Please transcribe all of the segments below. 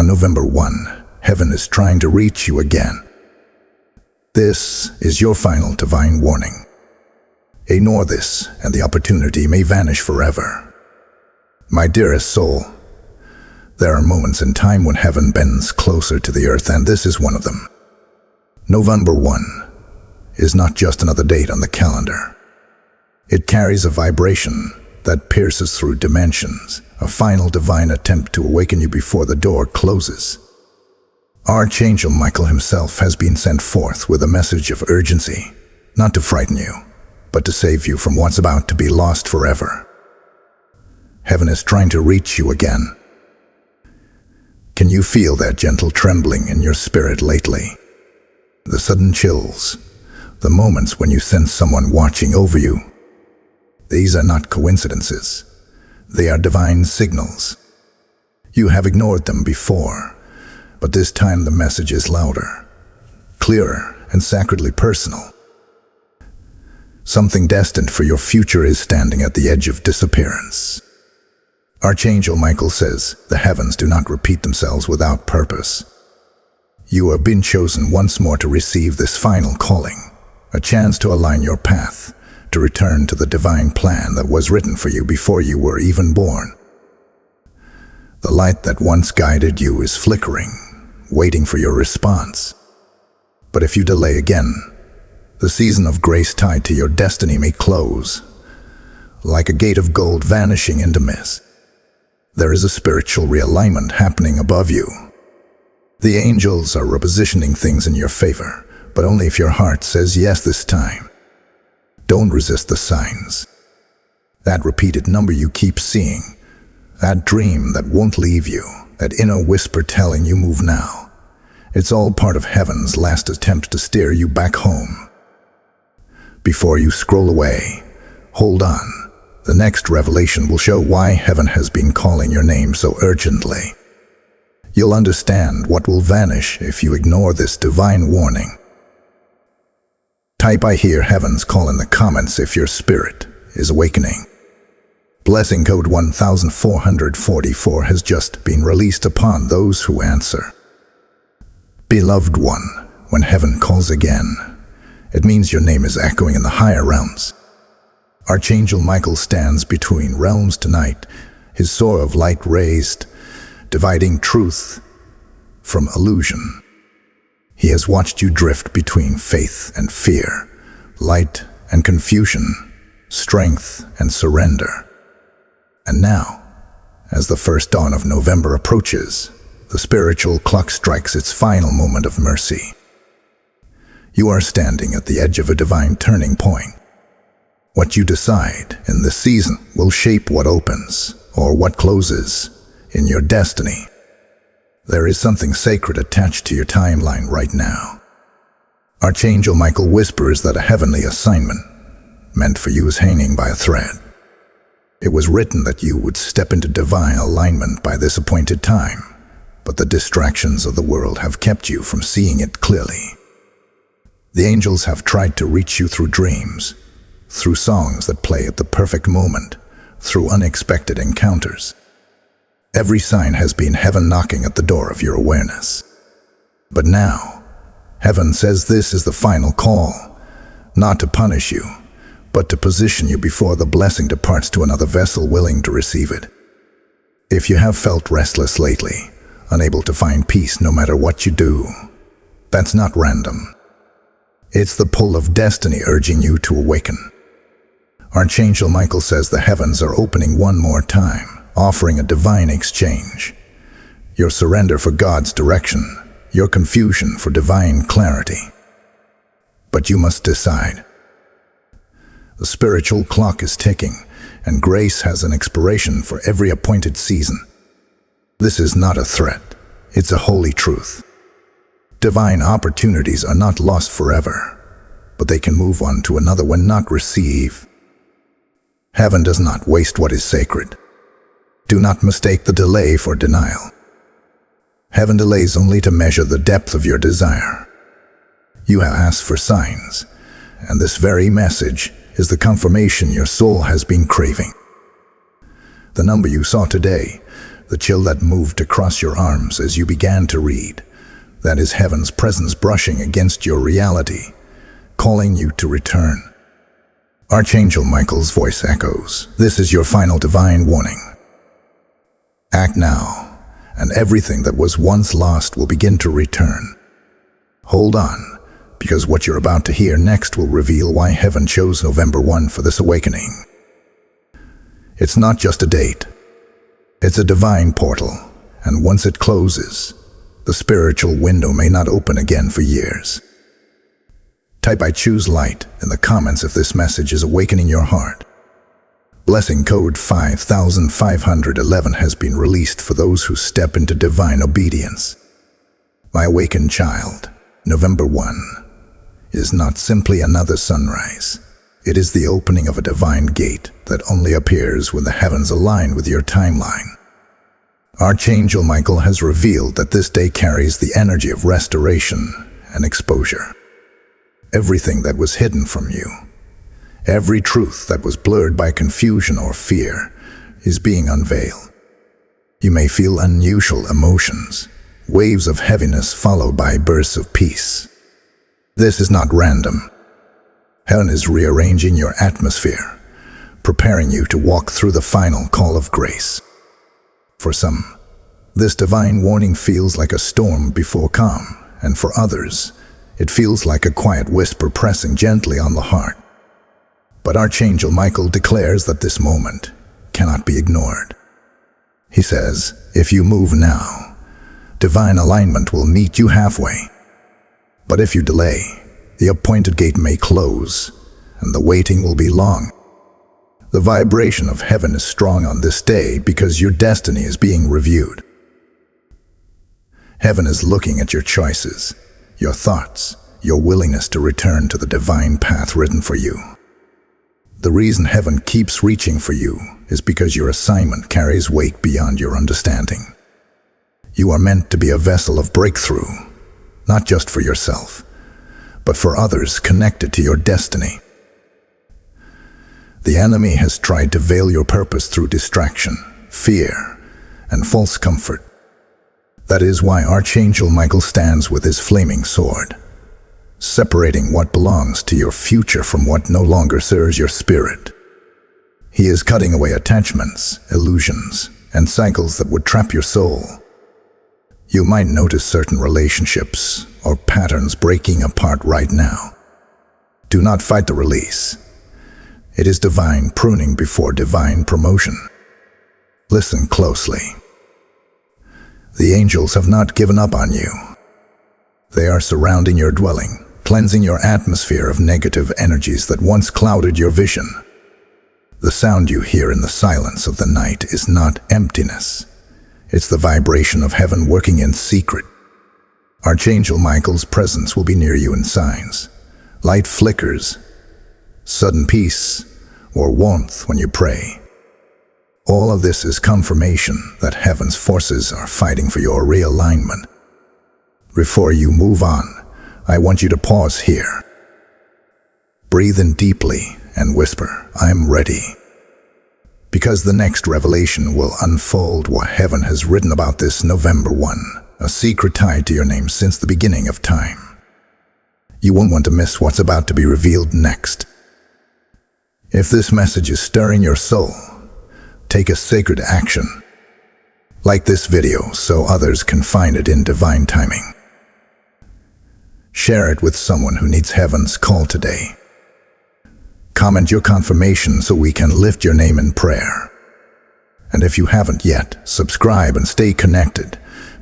On November 1, heaven is trying to reach you again. This is your final divine warning. Ignore this, and the opportunity may vanish forever. My dearest soul, there are moments in time when heaven bends closer to the earth, and this is one of them. November 1 is not just another date on the calendar. It carries a vibration that pierces through dimensions, a final divine attempt to awaken you before the door closes. Archangel Michael himself has been sent forth with a message of urgency, not to frighten you, but to save you from what's about to be lost forever. Heaven is trying to reach you again. Can you feel that gentle trembling in your spirit lately? The sudden chills, the moments when you sense someone watching over you. These are not coincidences. They are divine signals. You have ignored them before, but this time the message is louder, clearer, and sacredly personal. Something destined for your future is standing at the edge of disappearance. Archangel Michael says the heavens do not repeat themselves without purpose. You have been chosen once more to receive this final calling, a chance to align your path, to return to the divine plan that was written for you before you were even born. The light that once guided you is flickering, waiting for your response. But if you delay again, the season of grace tied to your destiny may close, like a gate of gold vanishing into mist. There is a spiritual realignment happening above you. The angels are repositioning things in your favor, but only if your heart says yes this time. Don't resist the signs. That repeated number you keep seeing, that dream that won't leave you, that inner whisper telling you move now. It's all part of heaven's last attempt to steer you back home. Before you scroll away, hold on. The next revelation will show why heaven has been calling your name so urgently. You'll understand what will vanish if you ignore this divine warning. Type "I hear heaven's call" in the comments if your spirit is awakening. Blessing code 1444 has just been released upon those who answer. Beloved one, when heaven calls again, it means your name is echoing in the higher realms. Archangel Michael stands between realms tonight, his sword of light raised, dividing truth from illusion. He has watched you drift between faith and fear, light and confusion, strength and surrender. And now, as the first dawn of November approaches, the spiritual clock strikes its final moment of mercy. You are standing at the edge of a divine turning point. What you decide in this season will shape what opens or what closes in your destiny. There is something sacred attached to your timeline right now. Archangel Michael whispers that a heavenly assignment meant for you is hanging by a thread. It was written that you would step into divine alignment by this appointed time, but the distractions of the world have kept you from seeing it clearly. The angels have tried to reach you through dreams, through songs that play at the perfect moment, through unexpected encounters. Every sign has been heaven knocking at the door of your awareness. But now, heaven says this is the final call, not to punish you, but to position you before the blessing departs to another vessel willing to receive it. If you have felt restless lately, unable to find peace no matter what you do, that's not random. It's the pull of destiny urging you to awaken. Archangel Michael says the heavens are opening one more time, offering a divine exchange. Your surrender for God's direction, your confusion for divine clarity. But you must decide. The spiritual clock is ticking, and grace has an expiration for every appointed season. This is not a threat, it's a holy truth. Divine opportunities are not lost forever, but they can move on to another when not received. Heaven does not waste what is sacred. Do not mistake the delay for denial. Heaven delays only to measure the depth of your desire. You have asked for signs, and this very message is the confirmation your soul has been craving. The number you saw today, the chill that moved across your arms as you began to read. That is heaven's presence brushing against your reality, calling you to return. Archangel Michael's voice echoes, "This is your final divine warning. Act now, and everything that was once lost will begin to return. Hold on, because what you're about to hear next will reveal why heaven chose November 1 for this awakening. It's not just a date. It's a divine portal, and once it closes, the spiritual window may not open again for years." Type "I choose light" in the comments if this message is awakening your heart. Blessing code 5511 has been released for those who step into divine obedience. My awakened child, November 1, is not simply another sunrise. It is the opening of a divine gate that only appears when the heavens align with your timeline. Archangel Michael has revealed that this day carries the energy of restoration and exposure. Everything that was hidden from you, every truth that was blurred by confusion or fear, is being unveiled. You may feel unusual emotions, waves of heaviness followed by bursts of peace. This is not random. Heaven is rearranging your atmosphere, preparing you to walk through the final call of grace. For some, this divine warning feels like a storm before calm, and for others, it feels like a quiet whisper pressing gently on the heart. But Archangel Michael declares that this moment cannot be ignored. He says, "If you move now, divine alignment will meet you halfway. But if you delay, the appointed gate may close, and the waiting will be long." The vibration of heaven is strong on this day because your destiny is being reviewed. Heaven is looking at your choices, your thoughts, your willingness to return to the divine path written for you. The reason heaven keeps reaching for you is because your assignment carries weight beyond your understanding. You are meant to be a vessel of breakthrough, not just for yourself, but for others connected to your destiny. The enemy has tried to veil your purpose through distraction, fear, and false comfort. That is why Archangel Michael stands with his flaming sword, separating what belongs to your future from what no longer serves your spirit. He is cutting away attachments, illusions, and cycles that would trap your soul. You might notice certain relationships or patterns breaking apart right now. Do not fight the release. It is divine pruning before divine promotion. Listen closely. The angels have not given up on you. They are surrounding your dwelling, cleansing your atmosphere of negative energies that once clouded your vision. The sound you hear in the silence of the night is not emptiness. It's the vibration of heaven working in secret. Archangel Michael's presence will be near you in signs. Light flickers, sudden peace, or warmth when you pray. All of this is confirmation that heaven's forces are fighting for your realignment. Before you move on, I want you to pause here. Breathe in deeply and whisper, "I'm ready." Because the next revelation will unfold what heaven has written about this November 1, a secret tied to your name since the beginning of time. You won't want to miss what's about to be revealed next. If this message is stirring your soul, take a sacred action. Like this video so others can find it in divine timing. Share it with someone who needs heaven's call today. Comment your confirmation so we can lift your name in prayer. And if you haven't yet, subscribe and stay connected,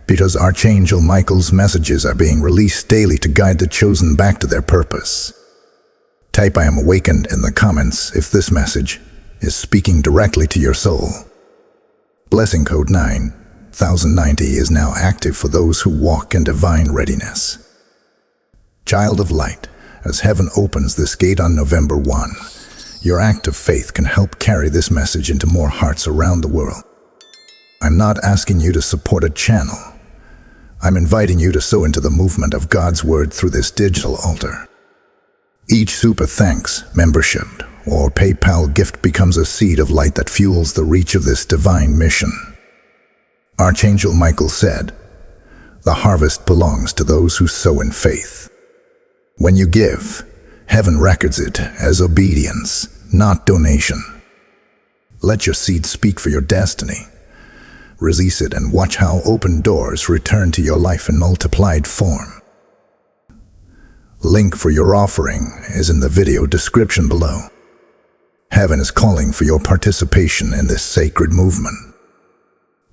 because Archangel Michael's messages are being released daily to guide the chosen back to their purpose. Type "I am awakened" in the comments if this message is speaking directly to your soul. Blessing code 9090 is now active for those who walk in divine readiness. Child of light, as heaven opens this gate on November 1, your act of faith can help carry this message into more hearts around the world. I'm not asking you to support a channel. I'm inviting you to sow into the movement of God's Word through this digital altar. Each super thanks, membership, or PayPal gift becomes a seed of light that fuels the reach of this divine mission. Archangel Michael said, "The harvest belongs to those who sow in faith." When you give, heaven records it as obedience, not donation. Let your seed speak for your destiny. Release it and watch how open doors return to your life in multiplied form. Link for your offering is in the video description below. Heaven is calling for your participation in this sacred movement.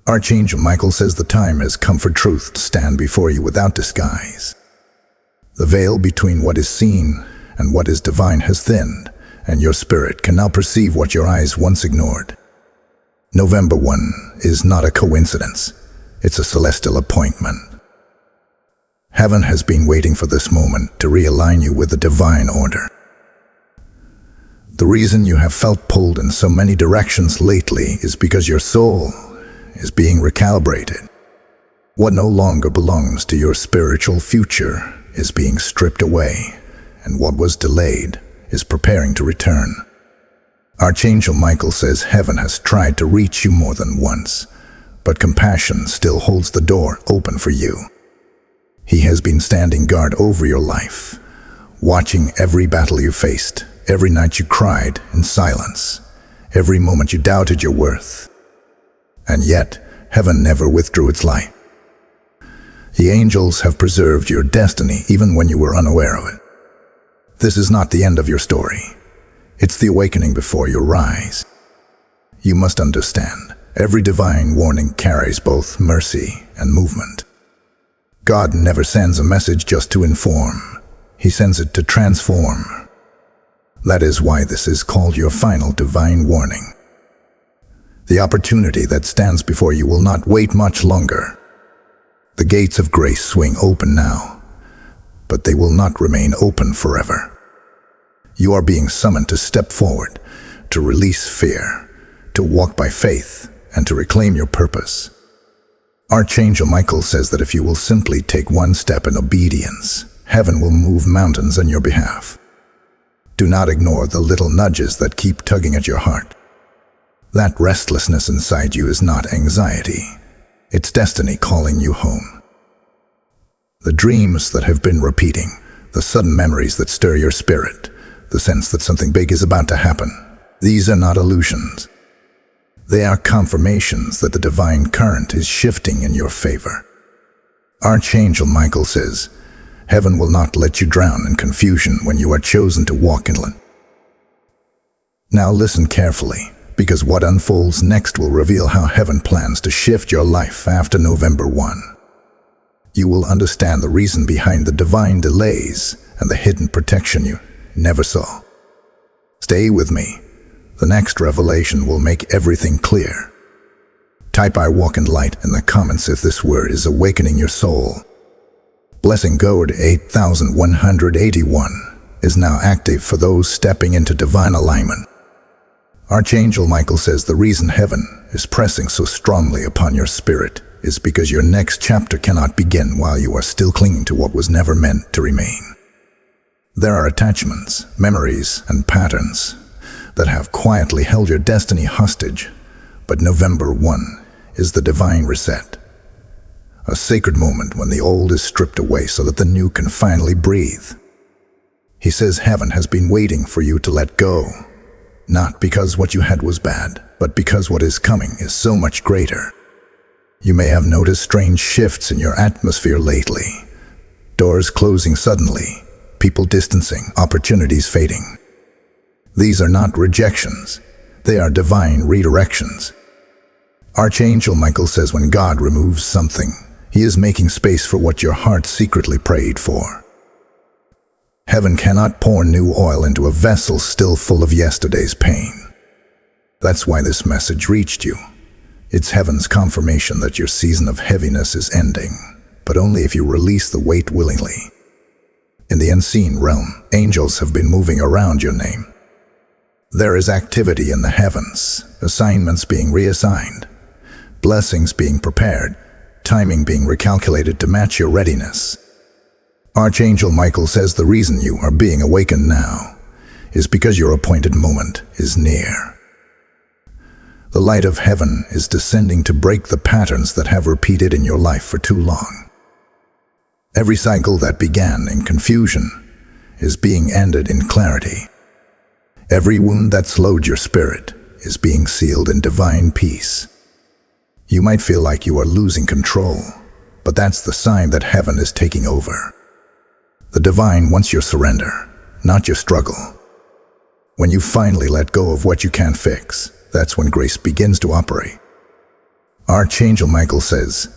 Archangel Michael says the time has come for truth to stand before you without disguise. The veil between what is seen and what is divine has thinned, and your spirit can now perceive what your eyes once ignored. November 1 is not a coincidence. It's a celestial appointment. Heaven has been waiting for this moment to realign you with the divine order. The reason you have felt pulled in so many directions lately is because your soul is being recalibrated. What no longer belongs to your spiritual future is being stripped away, and what was delayed is preparing to return. Archangel Michael says heaven has tried to reach you more than once, but compassion still holds the door open for you. He has been standing guard over your life, watching every battle you faced, every night you cried in silence, every moment you doubted your worth. And yet, heaven never withdrew its light. The angels have preserved your destiny even when you were unaware of it. This is not the end of your story. It's the awakening before your rise. You must understand, every divine warning carries both mercy and movement. God never sends a message just to inform. He sends it to transform. That is why this is called your final divine warning. The opportunity that stands before you will not wait much longer. The gates of grace swing open now, but they will not remain open forever. You are being summoned to step forward, to release fear, to walk by faith, and to reclaim your purpose. Archangel Michael says that if you will simply take one step in obedience, heaven will move mountains on your behalf. Do not ignore the little nudges that keep tugging at your heart. That restlessness inside you is not anxiety. It's destiny calling you home. The dreams that have been repeating, the sudden memories that stir your spirit, the sense that something big is about to happen, these are not illusions. They are confirmations that the divine current is shifting in your favor. Archangel Michael says, heaven will not let you drown in confusion when you are chosen to walk in it. Now listen carefully, because what unfolds next will reveal how heaven plans to shift your life after November 1. You will understand the reason behind the divine delays and the hidden protection you never saw. Stay with me. The next revelation will make everything clear. Type "I walk in light" in the comments if this word is awakening your soul. Blessing code 8181 is now active for those stepping into divine alignment. Archangel Michael says the reason heaven is pressing so strongly upon your spirit is because your next chapter cannot begin while you are still clinging to what was never meant to remain. There are attachments, memories, and patterns that have quietly held your destiny hostage, but November 1 is the divine reset. A sacred moment when the old is stripped away so that the new can finally breathe. He says heaven has been waiting for you to let go, not because what you had was bad, but because what is coming is so much greater. You may have noticed strange shifts in your atmosphere lately. Doors closing suddenly, people distancing, opportunities fading. These are not rejections. They are divine redirections. Archangel Michael says when God removes something, He is making space for what your heart secretly prayed for. Heaven cannot pour new oil into a vessel still full of yesterday's pain. That's why this message reached you. It's heaven's confirmation that your season of heaviness is ending, but only if you release the weight willingly. In the unseen realm, angels have been moving around your name. There is activity in the heavens, assignments being reassigned, blessings being prepared, timing being recalculated to match your readiness. Archangel Michael says the reason you are being awakened now is because your appointed moment is near. The light of heaven is descending to break the patterns that have repeated in your life for too long. Every cycle that began in confusion is being ended in clarity. Every wound that slowed your spirit is being sealed in divine peace. You might feel like you are losing control, but that's the sign that heaven is taking over. The divine wants your surrender, not your struggle. When you finally let go of what you can't fix, that's when grace begins to operate. Archangel Michael says,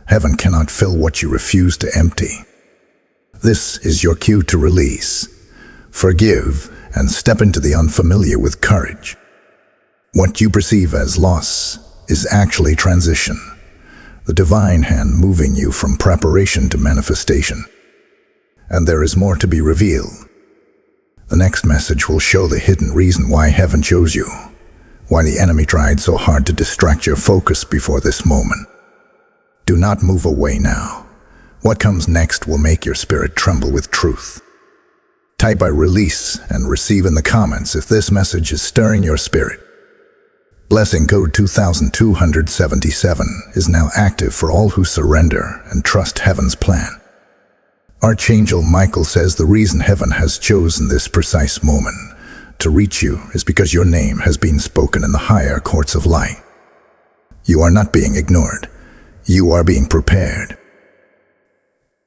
heaven cannot fill what you refuse to empty. This is your cue to release, forgive, and step into the unfamiliar with courage. What you perceive as loss is actually transition, the divine hand moving you from preparation to manifestation. And there is more to be revealed. The next message will show the hidden reason why heaven chose you, why the enemy tried so hard to distract your focus before this moment. Do not move away now. What comes next will make your spirit tremble with truth. Type "I release" and receive in the comments if this message is stirring your spirit. Blessing code 2277 is now active for all who surrender and trust heaven's plan. Archangel Michael says the reason heaven has chosen this precise moment to reach you is because your name has been spoken in the higher courts of light. You are not being ignored. You are being prepared.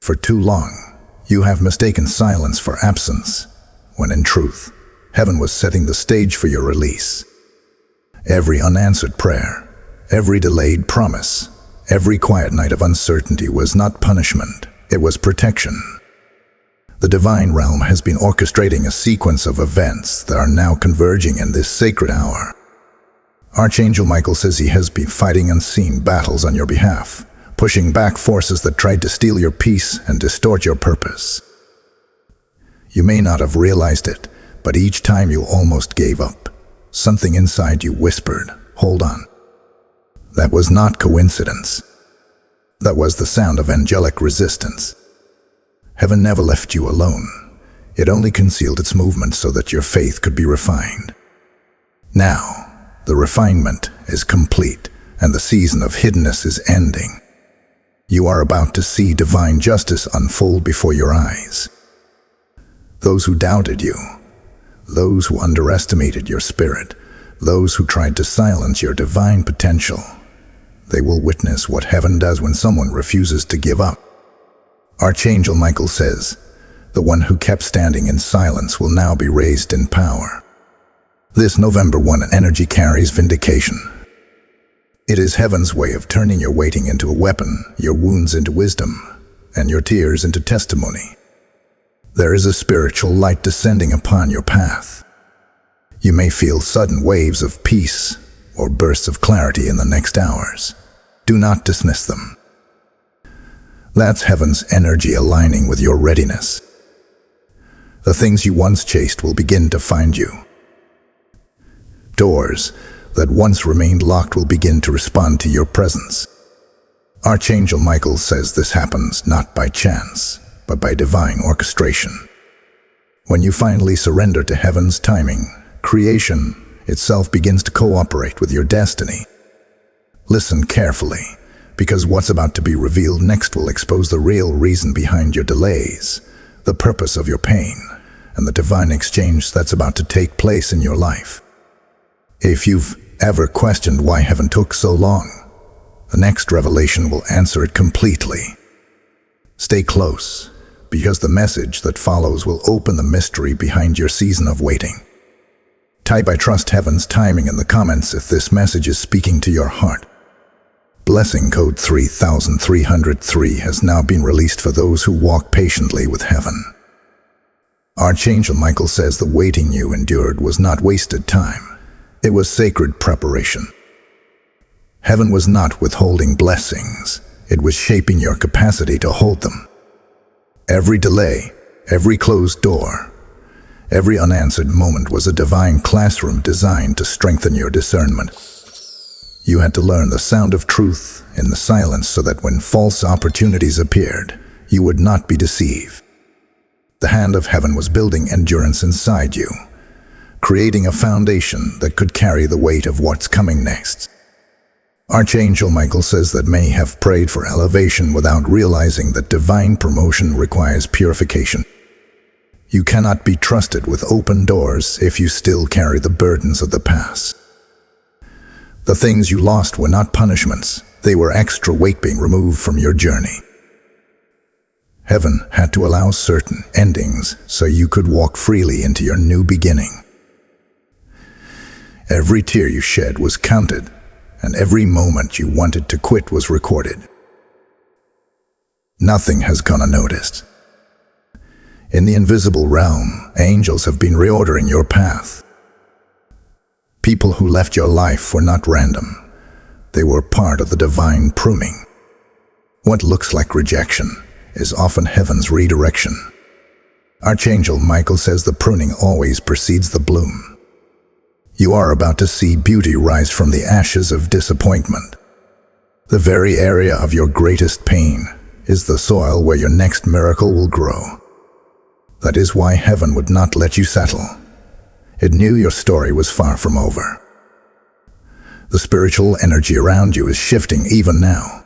For too long, you have mistaken silence for absence, when in truth, heaven was setting the stage for your release. Every unanswered prayer, every delayed promise, every quiet night of uncertainty was not punishment. It was protection. The divine realm has been orchestrating a sequence of events that are now converging in this sacred hour. Archangel Michael says he has been fighting unseen battles on your behalf, pushing back forces that tried to steal your peace and distort your purpose. You may not have realized it, but each time you almost gave up, something inside you whispered, "Hold on." That was not coincidence. That was the sound of angelic resistance. Heaven never left you alone. It only concealed its movement so that your faith could be refined. Now, the refinement is complete, and the season of hiddenness is ending. You are about to see divine justice unfold before your eyes. Those who doubted you, those who underestimated your spirit, those who tried to silence your divine potential, they will witness what heaven does when someone refuses to give up. Archangel Michael says, the one who kept standing in silence will now be raised in power. This November 1 energy carries vindication. It is heaven's way of turning your waiting into a weapon, your wounds into wisdom, and your tears into testimony. There is a spiritual light descending upon your path. You may feel sudden waves of peace or bursts of clarity in the next hours. Do not dismiss them. That's heaven's energy aligning with your readiness. The things you once chased will begin to find you. Doors that once remained locked will begin to respond to your presence. Archangel Michael says this happens not by chance, but by divine orchestration. When you finally surrender to heaven's timing, creation itself begins to cooperate with your destiny. Listen carefully, because what's about to be revealed next will expose the real reason behind your delays, the purpose of your pain, and the divine exchange that's about to take place in your life. If you've ever questioned why heaven took so long, the next revelation will answer it completely. Stay close, because the message that follows will open the mystery behind your season of waiting. Type "I trust heaven's timing" in the comments if this message is speaking to your heart. Blessing code 3303 has now been released for those who walk patiently with heaven. Archangel Michael says the waiting you endured was not wasted time. It was sacred preparation. Heaven was not withholding blessings. It was shaping your capacity to hold them. Every delay, every closed door, every unanswered moment was a divine classroom designed to strengthen your discernment. You had to learn the sound of truth in the silence so that when false opportunities appeared, you would not be deceived. The hand of heaven was building endurance inside you, creating a foundation that could carry the weight of what's coming next. Archangel Michael says that many have prayed for elevation without realizing that divine promotion requires purification. You cannot be trusted with open doors if you still carry the burdens of the past. The things you lost were not punishments, they were extra weight being removed from your journey. Heaven had to allow certain endings so you could walk freely into your new beginning. Every tear you shed was counted, and every moment you wanted to quit was recorded. Nothing has gone unnoticed. In the invisible realm, angels have been reordering your path. People who left your life were not random. They were part of the divine pruning. What looks like rejection is often heaven's redirection. Archangel Michael says the pruning always precedes the bloom. You are about to see beauty rise from the ashes of disappointment. The very area of your greatest pain is the soil where your next miracle will grow. That is why heaven would not let you settle. It knew your story was far from over. The spiritual energy around you is shifting even now.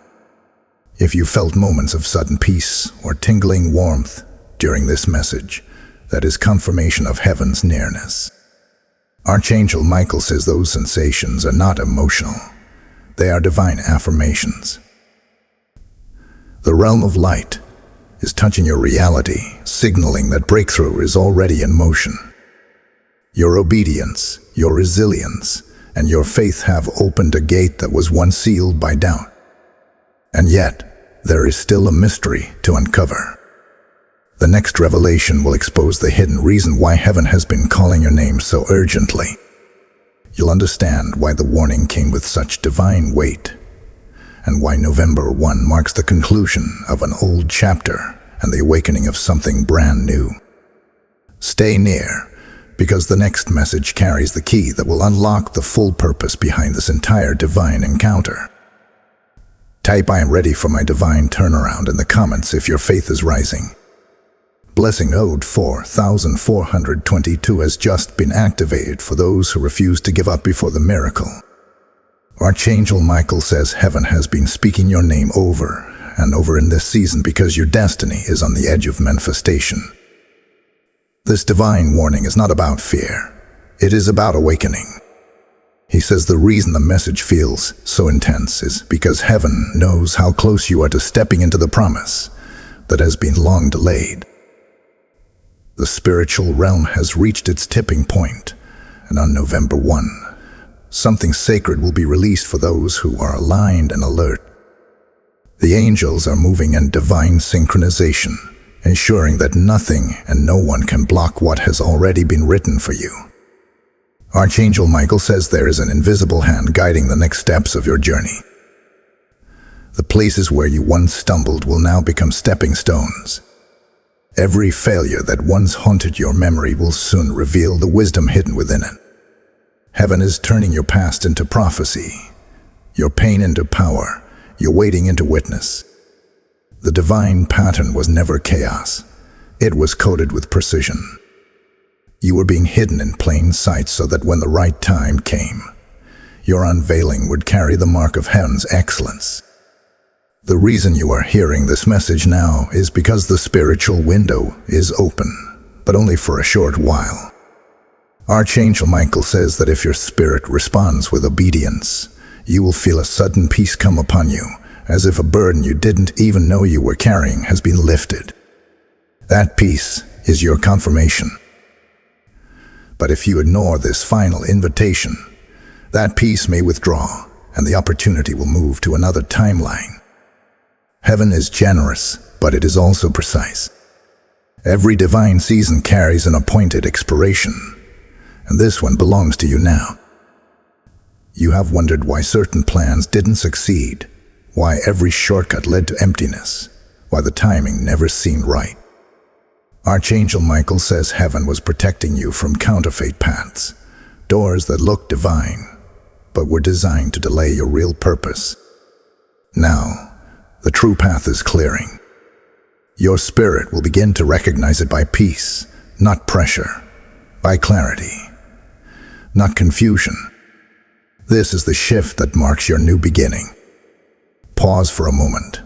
If you felt moments of sudden peace or tingling warmth during this message, that is confirmation of heaven's nearness. Archangel Michael says those sensations are not emotional. They are divine affirmations. The realm of light is touching your reality, signaling that breakthrough is already in motion. Your obedience, your resilience, and your faith have opened a gate that was once sealed by doubt. And yet, there is still a mystery to uncover. The next revelation will expose the hidden reason why heaven has been calling your name so urgently. You'll understand why the warning came with such divine weight, and why November 1 marks the conclusion of an old chapter and the awakening of something brand new. Stay near, because the next message carries the key that will unlock the full purpose behind this entire divine encounter. Type "I am ready for my divine turnaround" in the comments if your faith is rising. Blessing Ode 4422 has just been activated for those who refuse to give up before the miracle. Archangel Michael says heaven has been speaking your name over and over in this season because your destiny is on the edge of manifestation. This divine warning is not about fear. It is about awakening. He says the reason the message feels so intense is because heaven knows how close you are to stepping into the promise that has been long delayed. The spiritual realm has reached its tipping point, and on November 1, something sacred will be released for those who are aligned and alert. The angels are moving in divine synchronization, ensuring that nothing and no one can block what has already been written for you. Archangel Michael says there is an invisible hand guiding the next steps of your journey. The places where you once stumbled will now become stepping stones. Every failure that once haunted your memory will soon reveal the wisdom hidden within it. Heaven is turning your past into prophecy, your pain into power, your waiting into witness. The divine pattern was never chaos. It was coded with precision. You were being hidden in plain sight so that when the right time came, your unveiling would carry the mark of heaven's excellence. The reason you are hearing this message now is because the spiritual window is open, but only for a short while. Archangel Michael says that if your spirit responds with obedience, you will feel a sudden peace come upon you, as if a burden you didn't even know you were carrying has been lifted. That peace is your confirmation. But if you ignore this final invitation, that peace may withdraw, and the opportunity will move to another timeline. Heaven is generous, but it is also precise. Every divine season carries an appointed expiration, and this one belongs to you now. You have wondered why certain plans didn't succeed, why every shortcut led to emptiness, why the timing never seemed right. Archangel Michael says heaven was protecting you from counterfeit paths, doors that looked divine, but were designed to delay your real purpose. Now, the true path is clearing. Your spirit will begin to recognize it by peace, not pressure, by clarity, not confusion. This is the shift that marks your new beginning. Pause for a moment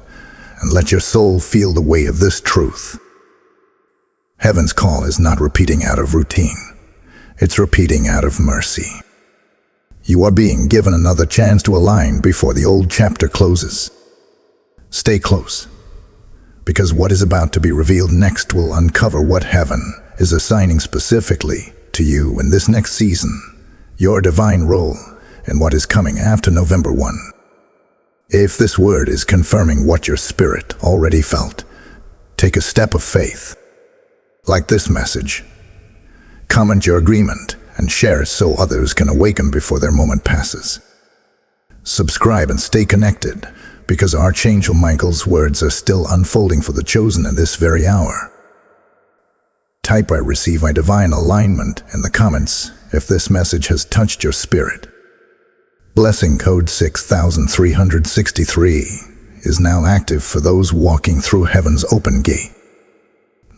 and let your soul feel the weight of this truth. Heaven's call is not repeating out of routine. It's repeating out of mercy. You are being given another chance to align before the old chapter closes. Stay close, because what is about to be revealed next will uncover what heaven is assigning specifically to you in this next season, your divine role in what is coming after November 1. If this word is confirming what your spirit already felt, take a step of faith. Like this message, comment your agreement and share it so others can awaken before their moment passes. Subscribe and stay connected, because Archangel Michael's words are still unfolding for the chosen in this very hour. Type "I receive my divine alignment" in the comments if this message has touched your spirit. Blessing code 6363 is now active for those walking through heaven's open gate.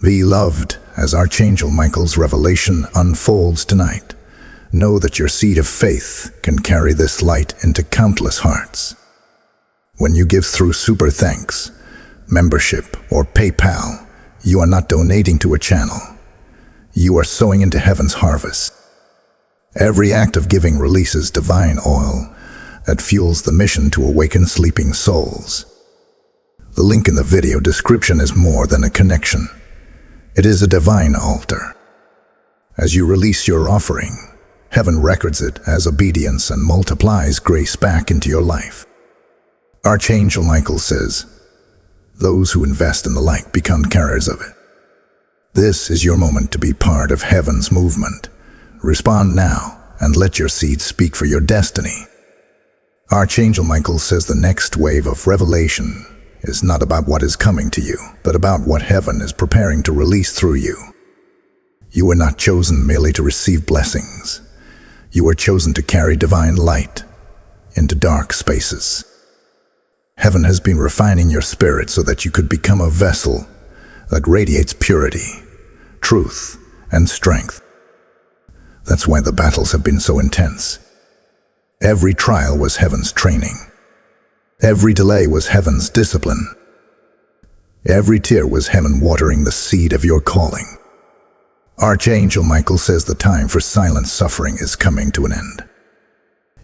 Be loved as Archangel Michael's revelation unfolds tonight. Know that your seed of faith can carry this light into countless hearts. When you give through super thanks, membership, or PayPal, you are not donating to a channel. You are sowing into heaven's harvest. Every act of giving releases divine oil that fuels the mission to awaken sleeping souls. The link in the video description is more than a connection. It is a divine altar. As you release your offering, heaven records it as obedience and multiplies grace back into your life. Archangel Michael says, "Those who invest in the light become carriers of it." This is your moment to be part of heaven's movement. Respond now and let your seed speak for your destiny. Archangel Michael says the next wave of revelation is not about what is coming to you, but about what heaven is preparing to release through you. You were not chosen merely to receive blessings. You were chosen to carry divine light into dark spaces. Heaven has been refining your spirit so that you could become a vessel that radiates purity, truth, and strength. That's why the battles have been so intense. Every trial was heaven's training. Every delay was heaven's discipline. Every tear was heaven watering the seed of your calling. Archangel Michael says the time for silent suffering is coming to an end.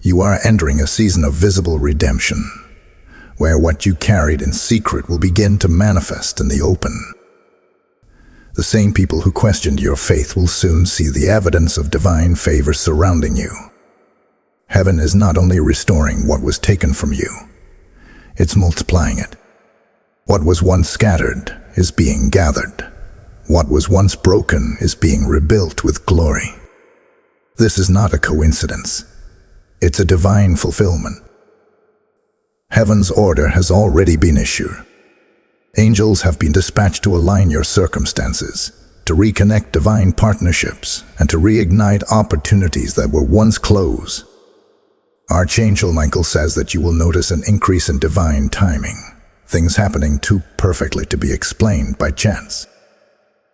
You are entering a season of visible redemption, where what you carried in secret will begin to manifest in the open. The same people who questioned your faith will soon see the evidence of divine favor surrounding you. Heaven is not only restoring what was taken from you, it's multiplying it. What was once scattered is being gathered. What was once broken is being rebuilt with glory. This is not a coincidence. It's a divine fulfillment. Heaven's order has already been issued. Angels have been dispatched to align your circumstances, to reconnect divine partnerships, and to reignite opportunities that were once closed. Archangel Michael says that you will notice an increase in divine timing, things happening too perfectly to be explained by chance.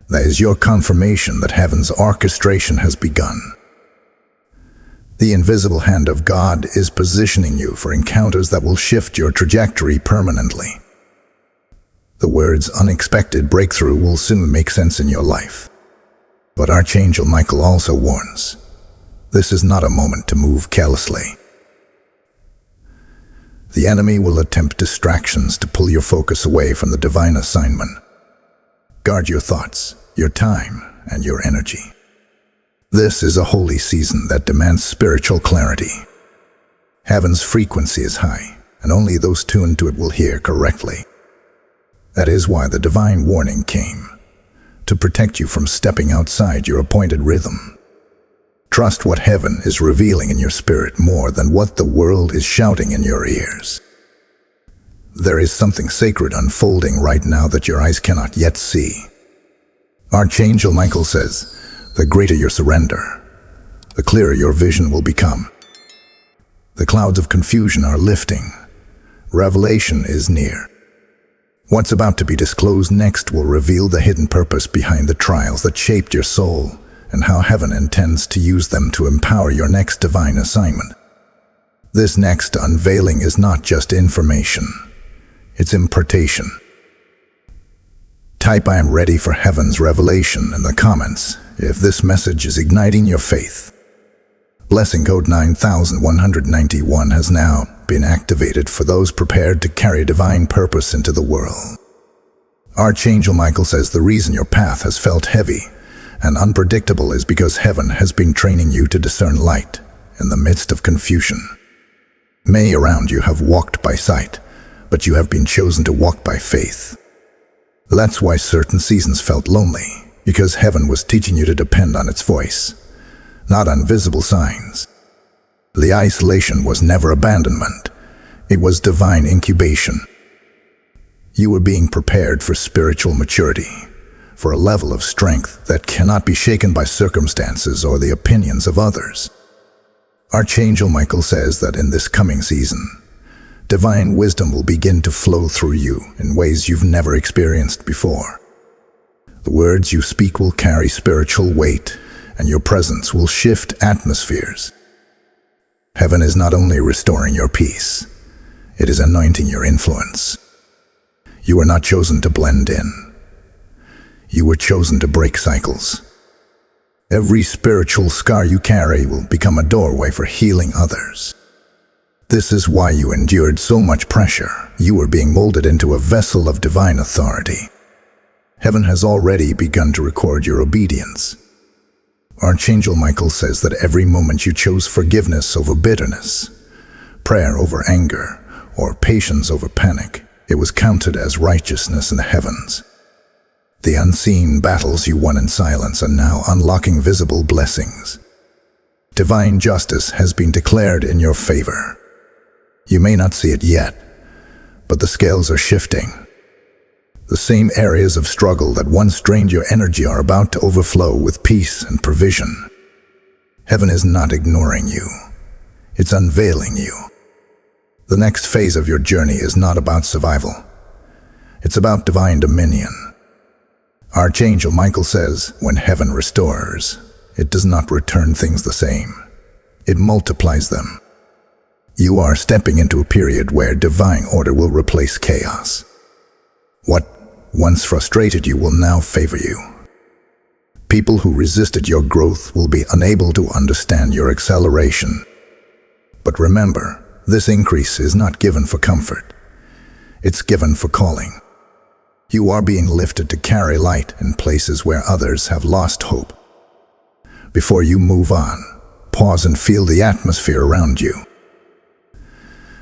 That is your confirmation that heaven's orchestration has begun. The invisible hand of God is positioning you for encounters that will shift your trajectory permanently. The words "unexpected breakthrough" will soon make sense in your life. But Archangel Michael also warns, this is not a moment to move carelessly. The enemy will attempt distractions to pull your focus away from the divine assignment. Guard your thoughts, your time, and your energy. This is a holy season that demands spiritual clarity. Heaven's frequency is high, and only those tuned to it will hear correctly. That is why the divine warning came, to protect you from stepping outside your appointed rhythm. Trust what heaven is revealing in your spirit more than what the world is shouting in your ears. There is something sacred unfolding right now that your eyes cannot yet see. Archangel Michael says, the greater your surrender, the clearer your vision will become. The clouds of confusion are lifting. Revelation is near. What's about to be disclosed next will reveal the hidden purpose behind the trials that shaped your soul and how heaven intends to use them to empower your next divine assignment. This next unveiling is not just information, it's impartation. Type "I am ready for heaven's revelation" in the comments if this message is igniting your faith. Blessing code 9191 has now been activated for those prepared to carry divine purpose into the world. Archangel Michael says the reason your path has felt heavy and unpredictable is because heaven has been training you to discern light in the midst of confusion. Many around you have walked by sight, but you have been chosen to walk by faith. That's why certain seasons felt lonely, because heaven was teaching you to depend on its voice, not on visible signs. The isolation was never abandonment, it was divine incubation. You were being prepared for spiritual maturity, for a level of strength that cannot be shaken by circumstances or the opinions of others. Archangel Michael says that in this coming season, divine wisdom will begin to flow through you in ways you've never experienced before. The words you speak will carry spiritual weight, and your presence will shift atmospheres. Heaven is not only restoring your peace, it is anointing your influence. You were not chosen to blend in. You were chosen to break cycles. Every spiritual scar you carry will become a doorway for healing others. This is why you endured so much pressure. You were being molded into a vessel of divine authority. Heaven has already begun to record your obedience. Archangel Michael says that every moment you chose forgiveness over bitterness, prayer over anger, or patience over panic, it was counted as righteousness in the heavens. The unseen battles you won in silence are now unlocking visible blessings. Divine justice has been declared in your favor. You may not see it yet, but the scales are shifting. The same areas of struggle that once drained your energy are about to overflow with peace and provision. Heaven is not ignoring you. It's unveiling you. The next phase of your journey is not about survival. It's about divine dominion. Archangel Michael says, when heaven restores, it does not return things the same. It multiplies them. You are stepping into a period where divine order will replace chaos. What once frustrated you will now favor you. People who resisted your growth will be unable to understand your acceleration. But remember, this increase is not given for comfort. It's given for calling. You are being lifted to carry light in places where others have lost hope. Before you move on, pause and feel the atmosphere around you.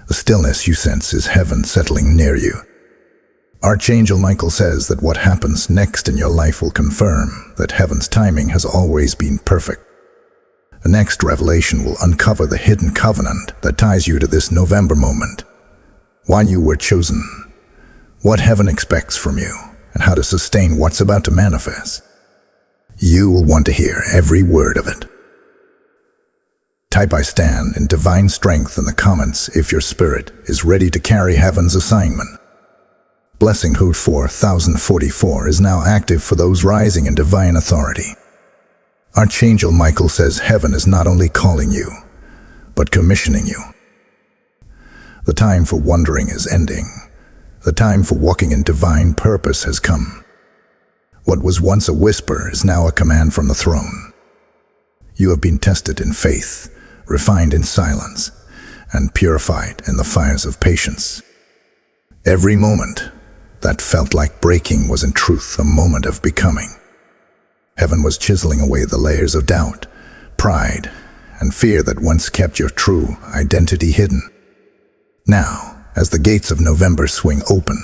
The stillness you sense is heaven settling near you. Archangel Michael says that what happens next in your life will confirm that heaven's timing has always been perfect. The next revelation will uncover the hidden covenant that ties you to this November moment. Why you were chosen, what heaven expects from you, and how to sustain what's about to manifest. You will want to hear every word of it. Type "I stand in divine strength" in the comments if your spirit is ready to carry heaven's assignment. Blessing code 4044 is now active for those rising in divine authority. Archangel Michael says heaven is not only calling you, but commissioning you. The time for wandering is ending. The time for walking in divine purpose has come. What was once a whisper is now a command from the throne. You have been tested in faith, refined in silence, and purified in the fires of patience. Every moment that felt like breaking was in truth a moment of becoming. Heaven was chiseling away the layers of doubt, pride, and fear that once kept your true identity hidden. Now, as the gates of November swing open,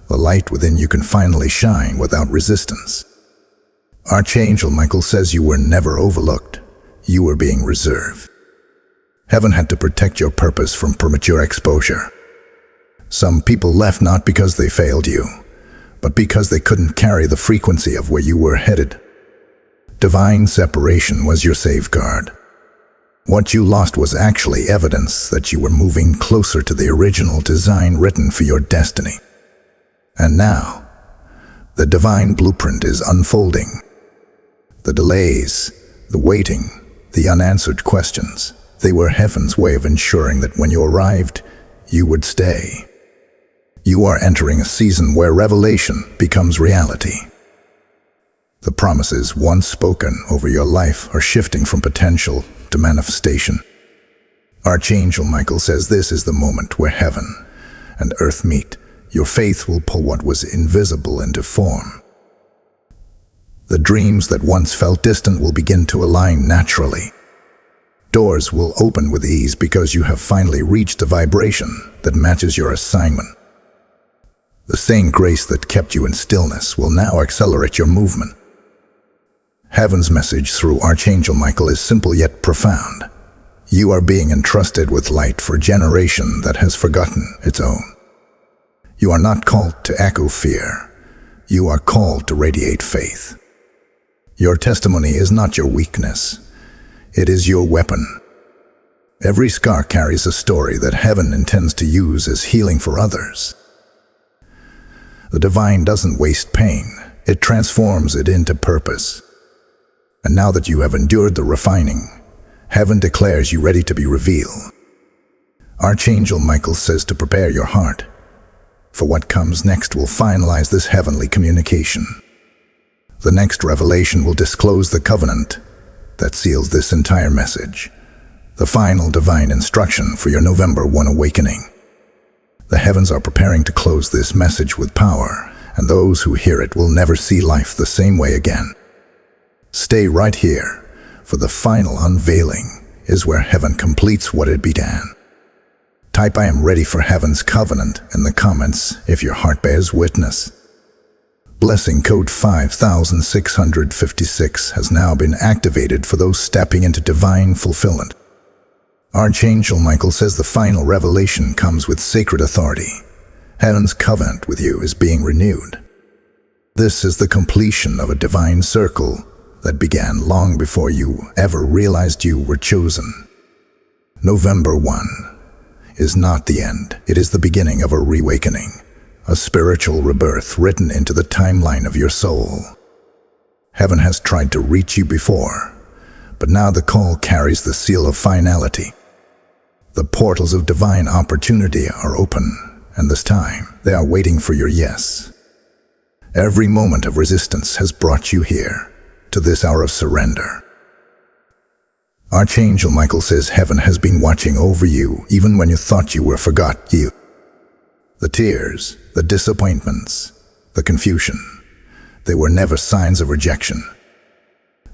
the light within you can finally shine without resistance. Archangel Michael says you were never overlooked. You were being reserved. Heaven had to protect your purpose from premature exposure. Some people left not because they failed you, but because they couldn't carry the frequency of where you were headed. Divine separation was your safeguard. What you lost was actually evidence that you were moving closer to the original design written for your destiny. And now, the divine blueprint is unfolding. The delays, The waiting, the unanswered questions, they were heaven's way of ensuring that when you arrived, you would stay. You are entering a season where revelation becomes reality. The promises once spoken over your life are shifting from potential to manifestation. Archangel Michael says this is the moment where heaven and earth meet. Your faith will pull what was invisible into form. The dreams that once felt distant will begin to align naturally. Doors will open with ease because you have finally reached a vibration that matches your assignment. The same grace that kept you in stillness will now accelerate your movement. Heaven's message through Archangel Michael is simple yet profound. You are being entrusted with light for a generation that has forgotten its own. You are not called to echo fear. You are called to radiate faith. Your testimony is not your weakness. It is your weapon. Every scar carries a story that heaven intends to use as healing for others. The divine doesn't waste pain. It transforms it into purpose. And now that you have endured the refining, heaven declares you ready to be revealed. Archangel Michael says to prepare your heart, for what comes next will finalize this heavenly communication. The next revelation will disclose the covenant that seals this entire message, the final divine instruction for your November 1 awakening. The heavens are preparing to close this message with power, and those who hear it will never see life the same way again. Stay right here, for the final unveiling is where heaven completes what it began. Type I am ready for heaven's covenant in the comments if your heart bears witness. Blessing code 5656 has now been activated for those stepping into divine fulfillment. Archangel Michael says the final revelation comes with sacred authority. Heaven's covenant with you is being renewed. This is the completion of a divine circle that began long before you ever realized you were chosen. November 1 is not the end. It is the beginning of a reawakening, a spiritual rebirth written into the timeline of your soul. Heaven has tried to reach you before, but now the call carries the seal of finality. The portals of divine opportunity are open, and this time they are waiting for your yes. Every moment of resistance has brought you here, to this hour of surrender. Archangel Michael says heaven has been watching over you even when you thought you were forgot you. The tears, the disappointments, the confusion, they were never signs of rejection.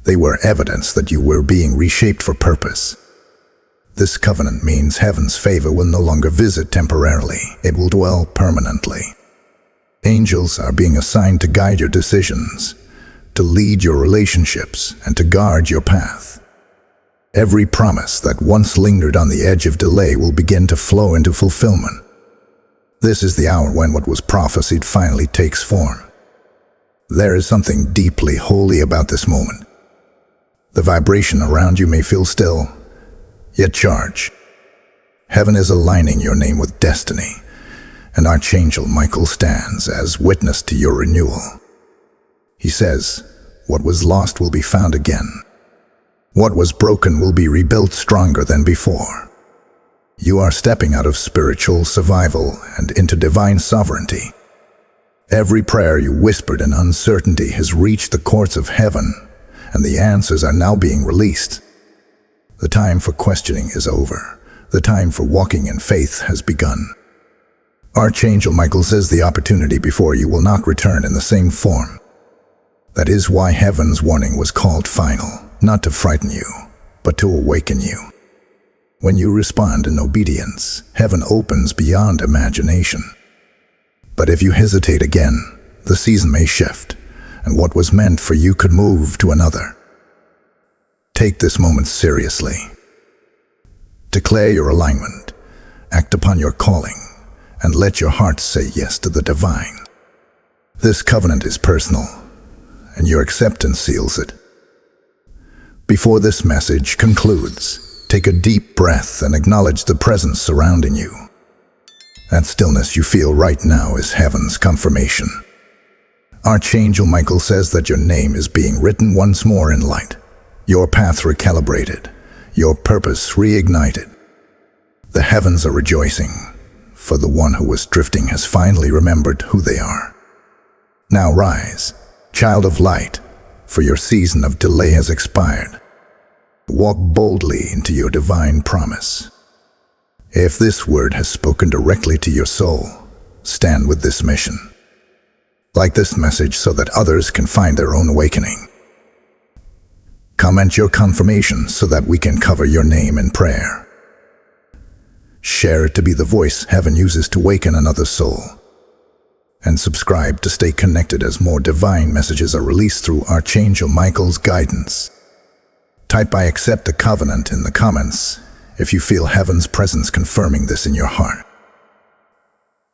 They were evidence that you were being reshaped for purpose. This covenant means heaven's favor will no longer visit temporarily. It will dwell permanently. Angels are being assigned to guide your decisions, to lead your relationships, and to guard your path. Every promise that once lingered on the edge of delay will begin to flow into fulfillment. This is the hour when what was prophesied finally takes form. There is something deeply holy about this moment. The vibration around you may feel still, yet charged. Heaven is aligning your name with destiny, and Archangel Michael stands as witness to your renewal. He says, what was lost will be found again. What was broken will be rebuilt stronger than before. You are stepping out of spiritual survival and into divine sovereignty. Every prayer you whispered in uncertainty has reached the courts of heaven, and the answers are now being released. The time for questioning is over. The time for walking in faith has begun. Archangel Michael says the opportunity before you will not return in the same form. That is why heaven's warning was called final, not to frighten you, but to awaken you. When you respond in obedience, heaven opens beyond imagination. But if you hesitate again, the season may shift, and what was meant for you could move to another. Take this moment seriously. Declare your alignment, act upon your calling, and let your heart say yes to the divine. This covenant is personal, and your acceptance seals it. Before this message concludes, take a deep breath and acknowledge the presence surrounding you. That stillness you feel right now is heaven's confirmation. Archangel Michael says that your name is being written once more in light. your path recalibrated, your purpose reignited. The heavens are rejoicing, for the one who was drifting has finally remembered who they are. Now rise, child of light, for your season of delay has expired. Walk boldly into your divine promise. If this word has spoken directly to your soul, stand with this mission. Like this message so that others can find their own awakening. Comment your confirmation so that we can cover your name in prayer. Share it to be the voice heaven uses to awaken another soul. And subscribe to stay connected as more divine messages are released through Archangel Michael's guidance. Type "I accept the covenant" in the comments if you feel heaven's presence confirming this in your heart.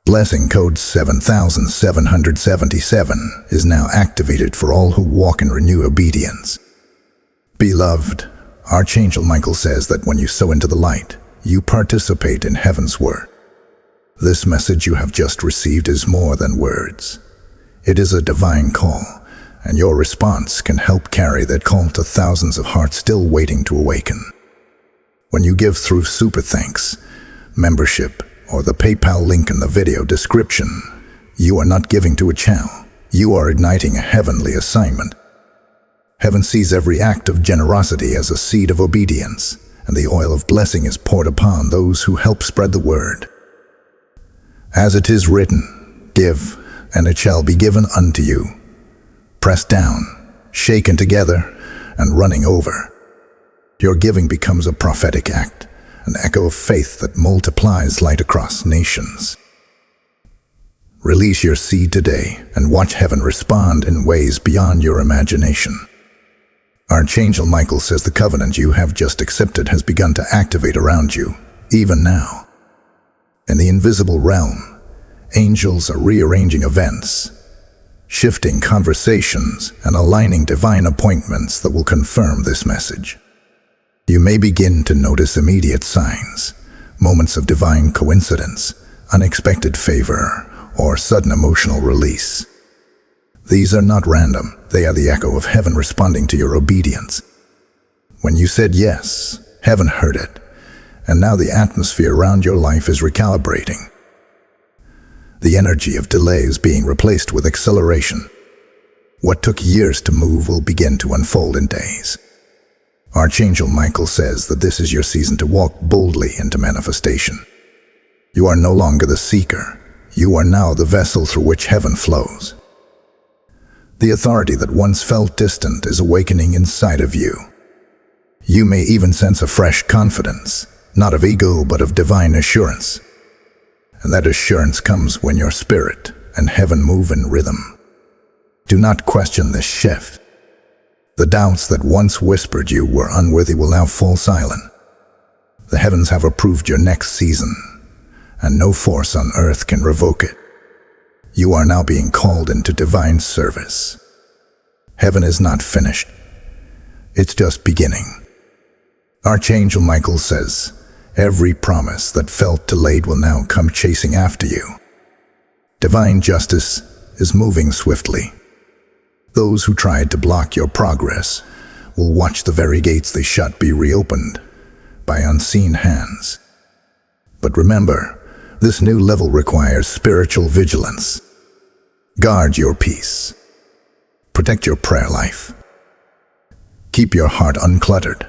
Blessing code 7777 is now activated for all who walk in renewed obedience. Beloved, Archangel Michael says that when you sow into the light, you participate in heaven's word. This message you have just received is more than words. It is a divine call, and your response can help carry that call to thousands of hearts still waiting to awaken. When you give through Super Thanks, membership, or the PayPal link in the video description, you are not giving to a channel. You are igniting a heavenly assignment. Heaven sees every act of generosity as a seed of obedience, and the oil of blessing is poured upon those who help spread the word. As it is written, "Give, and it shall be given unto you. Pressed down, shaken together, and running over." Your giving becomes a prophetic act, an echo of faith that multiplies light across nations. Release your seed today and watch heaven respond in ways beyond your imagination. Archangel Michael says the covenant you have just accepted has begun to activate around you, even now. In the invisible realm, angels are rearranging events, shifting conversations, and aligning divine appointments that will confirm this message. You may begin to notice immediate signs, moments of divine coincidence, unexpected favor, or sudden emotional release. These are not random, they are the echo of heaven responding to your obedience. When you said yes, heaven heard it, and now the atmosphere around your life is recalibrating. The energy of delay is being replaced with acceleration. What took years to move will begin to unfold in days. Archangel Michael says that this is your season to walk boldly into manifestation. You are no longer the seeker. You are now the vessel through which heaven flows. The authority that once felt distant is awakening inside of you. You may even sense a fresh confidence, not of ego but of divine assurance. And that assurance comes when your spirit and heaven move in rhythm. Do not question this shift. The doubts that once whispered you were unworthy will now fall silent. The heavens have approved your next season, and no force on earth can revoke it. You are now being called into divine service. Heaven is not finished. It's just beginning. Archangel Michael says, every promise that felt delayed will now come chasing after you. Divine justice is moving swiftly. Those who tried to block your progress will watch the very gates they shut be reopened by unseen hands. But remember, this new level requires spiritual vigilance. Guard your peace. Protect your prayer life. Keep your heart uncluttered,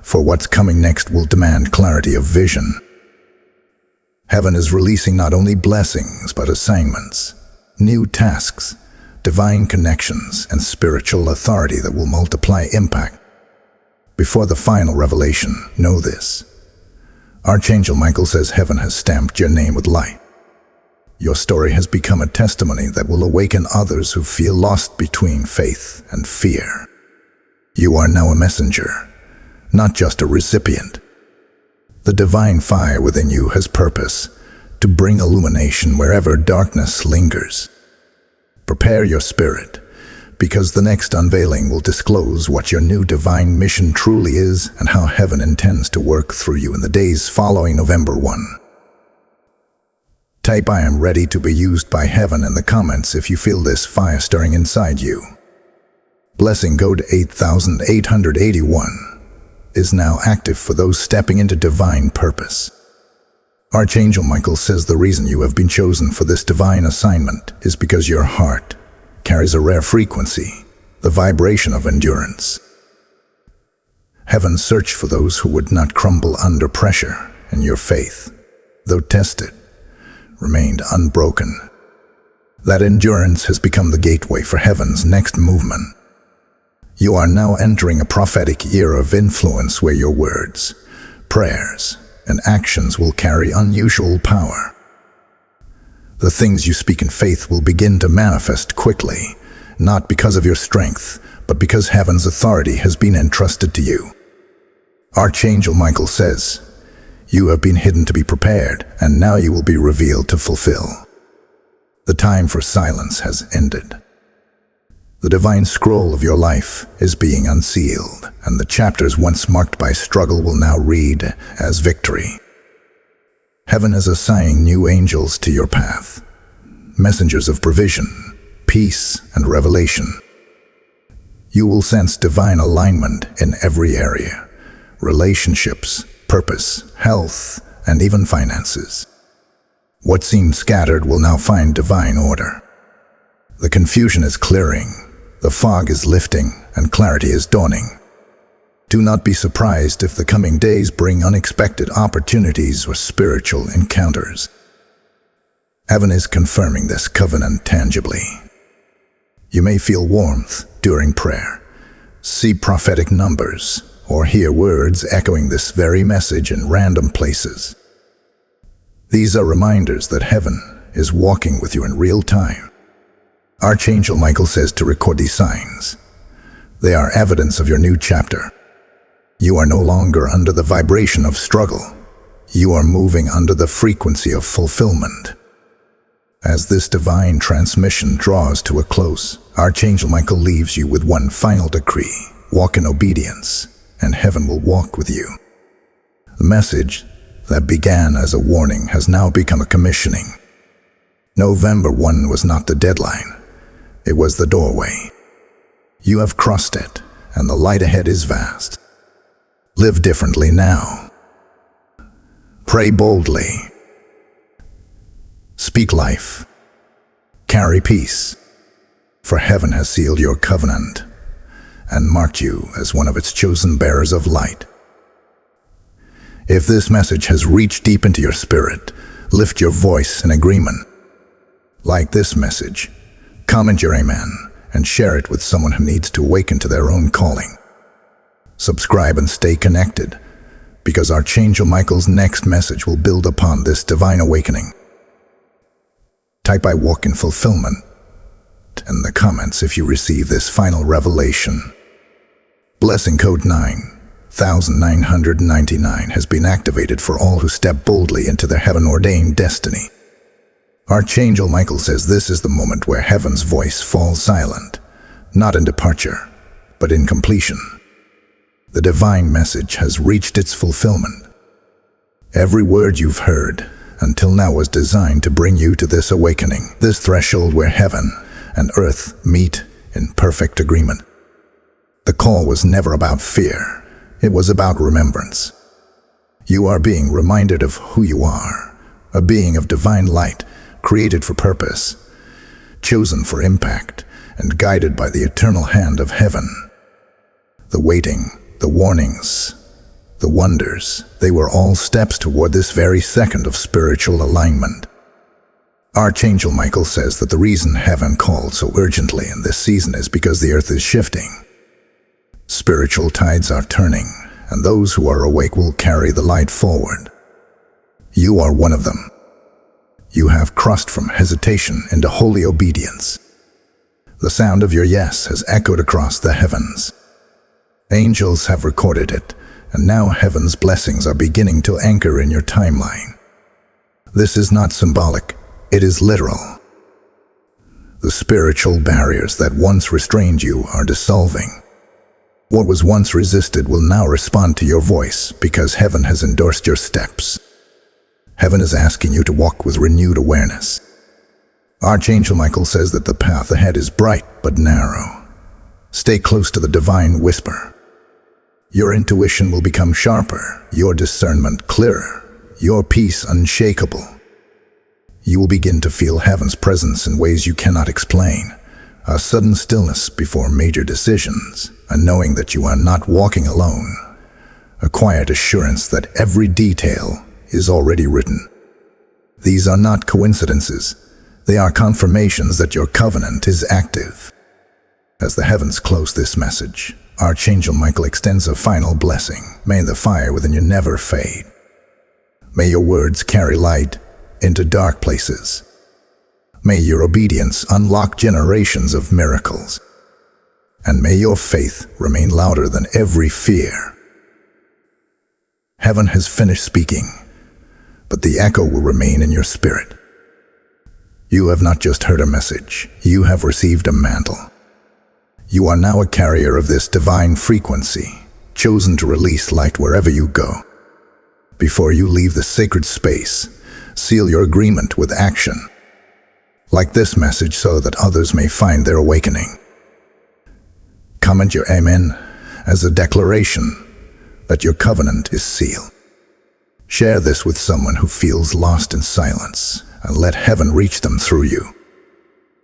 for what's coming next will demand clarity of vision. Heaven is releasing not only blessings but assignments, new tasks, divine connections, and spiritual authority that will multiply impact. Before the final revelation, know this. Archangel Michael says heaven has stamped your name with light. Your story has become a testimony that will awaken others who feel lost between faith and fear. You are now a messenger, not just a recipient. The divine fire within you has purpose to bring illumination wherever darkness lingers. Prepare your spirit, because the next unveiling will disclose what your new divine mission truly is and how heaven intends to work through you in the days following November 1. Type "I am ready to be used by heaven" in the comments if you feel this fire stirring inside you. Blessing code 8881 is now active for those stepping into divine purpose. Archangel Michael says the reason you have been chosen for this divine assignment is because your heart carries a rare frequency, the vibration of endurance. Heaven searched for those who would not crumble under pressure, and your faith, though tested, remained unbroken. That endurance has become the gateway for heaven's next movement. You are now entering a prophetic era of influence where your words, prayers, and actions will carry unusual power. The things you speak in faith will begin to manifest quickly, not because of your strength, but because heaven's authority has been entrusted to you. Archangel Michael says, "You have been hidden to be prepared, and now you will be revealed to fulfill." The time for silence has ended. The divine scroll of your life is being unsealed, and the chapters once marked by struggle will now read as victory. Heaven is assigning new angels to your path, messengers of provision, peace, and revelation. You will sense divine alignment in every area: relationships, purpose, health, and even finances. What seemed scattered will now find divine order. The confusion is clearing, the fog is lifting, and clarity is dawning. Do not be surprised if the coming days bring unexpected opportunities or spiritual encounters. Heaven is confirming this covenant tangibly. You may feel warmth during prayer, see prophetic numbers, or hear words echoing this very message in random places. These are reminders that heaven is walking with you in real time. Archangel Michael says to record these signs. They are evidence of your new chapter. You are no longer under the vibration of struggle. You are moving under the frequency of fulfillment. As this divine transmission draws to a close, Archangel Michael leaves you with one final decree: walk in obedience, and heaven will walk with you. The message that began as a warning has now become a commissioning. November 1 was not the deadline. It was the doorway. You have crossed it, and the light ahead is vast. Live differently now. Pray boldly. Speak life. Carry peace. For heaven has sealed your covenant and marked you as one of its chosen bearers of light. If this message has reached deep into your spirit, lift your voice in agreement. Like this message, comment your amen and share it with someone who needs to awaken to their own calling. Subscribe and stay connected, because Archangel Michael's next message will build upon this divine awakening. Type "I walk in fulfillment" in the comments if you receive this final revelation. Blessing code 9999 has been activated for all who step boldly into their heaven-ordained destiny. Archangel Michael says this is the moment where heaven's voice falls silent, not in departure, but in completion. The divine message has reached its fulfillment. Every word you've heard until now was designed to bring you to this awakening, this threshold where heaven and earth meet in perfect agreement. The call was never about fear. It was about remembrance. You are being reminded of who you are, a being of divine light, created for purpose, chosen for impact, and guided by the eternal hand of heaven. The waiting, the warnings, the wonders, they were all steps toward this very second of spiritual alignment. Archangel Michael says that the reason heaven called so urgently in this season is because the earth is shifting. Spiritual tides are turning, and those who are awake will carry the light forward. You are one of them. You have crossed from hesitation into holy obedience. The sound of your yes has echoed across the heavens. Angels have recorded it, and now heaven's blessings are beginning to anchor in your timeline. This is not symbolic, it is literal. The spiritual barriers that once restrained you are dissolving. What was once resisted will now respond to your voice because heaven has endorsed your steps. Heaven is asking you to walk with renewed awareness. Archangel Michael says that the path ahead is bright but narrow. Stay close to the divine whisper. Your intuition will become sharper, your discernment clearer, your peace unshakable. You will begin to feel heaven's presence in ways you cannot explain. A sudden stillness before major decisions, a knowing that you are not walking alone, a quiet assurance that every detail is already written. These are not coincidences. They are confirmations that your covenant is active. As the heavens close this message, Archangel Michael extends a final blessing. May the fire within you never fade. May your words carry light into dark places. May your obedience unlock generations of miracles. And may your faith remain louder than every fear. Heaven has finished speaking, but the echo will remain in your spirit. You have not just heard a message, you have received a mantle. You are now a carrier of this divine frequency, chosen to release light wherever you go. Before you leave the sacred space, seal your agreement with action. Like this message so that others may find their awakening. Comment your Amen as a declaration that your covenant is sealed. Share this with someone who feels lost in silence, and let heaven reach them through you.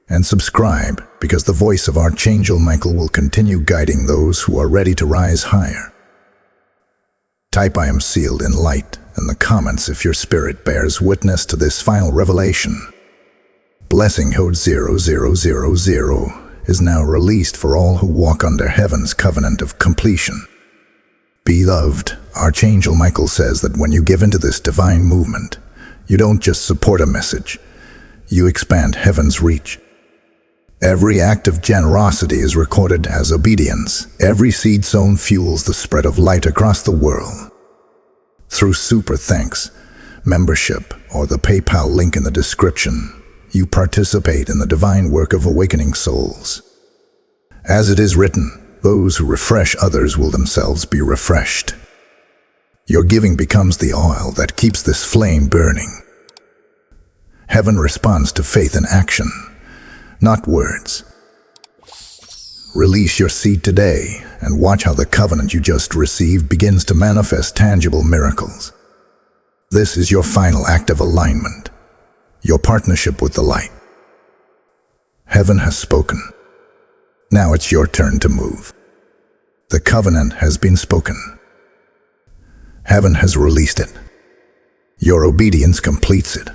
And subscribe, because the voice of Archangel Michael will continue guiding those who are ready to rise higher. Type "I am sealed in light" in the comments if your spirit bears witness to this final revelation. Blessing code 0000 is now released for all who walk under heaven's covenant of completion. Beloved, Archangel Michael says that when you give into this divine movement, you don't just support a message, you expand heaven's reach. Every act of generosity is recorded as obedience. Every seed sown fuels the spread of light across the world. Through super thanks, membership, or the PayPal link in the description, you participate in the divine work of awakening souls. As it is written, those who refresh others will themselves be refreshed. Your giving becomes the oil that keeps this flame burning. Heaven responds to faith in action, not words. Release your seed today and watch how the covenant you just received begins to manifest tangible miracles. This is your final act of alignment, your partnership with the light. Heaven has spoken. Now it's your turn to move. The covenant has been spoken. Heaven has released it. Your obedience completes it.